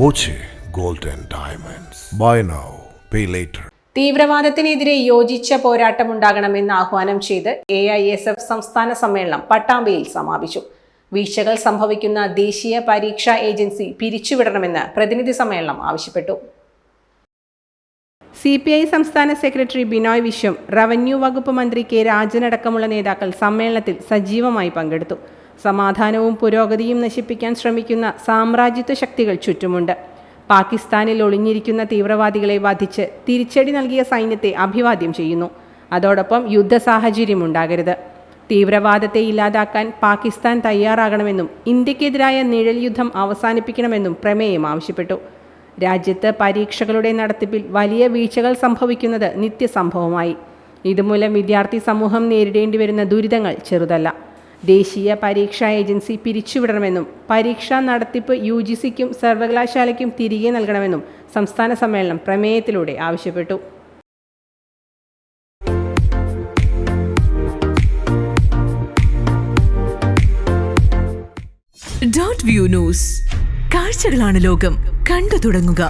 Boche gold and diamonds. Buy now, pay later. തീവ്രവാദത്തിനെതിരെ യോജിച്ച പോരാട്ടമുണ്ടാകണമെന്ന് ആഹ്വാനം ചെയ്ത് AISF സംസ്ഥാന സമ്മേളനം പട്ടാമ്പിയിൽ സമാപിച്ചു. വീഴ്ചകൾ സംഭവിക്കുന്ന ദേശീയ പരീക്ഷാ ഏജൻസി പിരിച്ചുവിടണമെന്ന് പ്രതിനിധി സമ്മേളനം ആവശ്യപ്പെട്ടു. CPI സംസ്ഥാന സെക്രട്ടറി ബിനോയ് വിശ്വം, റവന്യൂ വകുപ്പ് മന്ത്രി K. രാജനടക്കമുള്ള നേതാക്കൾ സമ്മേളനത്തിൽ സജീവമായി പങ്കെടുത്തു. സമാധാനവും പുരോഗതിയും നശിപ്പിക്കാൻ ശ്രമിക്കുന്ന സാമ്രാജ്യത്വ ശക്തികൾ ചുറ്റുമുണ്ട്. പാകിസ്ഥാനിൽ ഒളിഞ്ഞിരിക്കുന്ന തീവ്രവാദികളെ വധിച്ച് തിരിച്ചടി നൽകിയ സൈന്യത്തെ അഭിവാദ്യം ചെയ്യുന്നു. അതോടൊപ്പം യുദ്ധ സാഹചര്യം ഉണ്ടാകരുത്. തീവ്രവാദത്തെ ഇല്ലാതാക്കാൻ പാകിസ്ഥാൻ തയ്യാറാകണമെന്നും ഇന്ത്യക്കെതിരായ നിഴൽ യുദ്ധം അവസാനിപ്പിക്കണമെന്നും പ്രമേയം ആവശ്യപ്പെട്ടു. രാജ്യത്ത് പരീക്ഷകളുടെ നടത്തിപ്പിൽ വലിയ വീഴ്ചകൾ സംഭവിക്കുന്നത് നിത്യസംഭവമായി. ഇതുമൂലം വിദ്യാർത്ഥി സമൂഹം നേരിടേണ്ടി വരുന്ന ദുരിതങ്ങൾ ചെറുതല്ല. ദേശീയ പരീക്ഷാ ഏജൻസി പിരിച്ചുവിടണമെന്നും പരീക്ഷാ നടത്തിപ്പ് UGCക്കും സർവകലാശാലയ്ക്കും തിരികെ നൽകണമെന്നും സംസ്ഥാന സമ്മേളനം പ്രമേയത്തിലൂടെ ആവശ്യപ്പെട്ടു. .view ന്യൂസ്, കാഴ്ചകളാണ് ലോകം, കണ്ടു തുടങ്ങുക.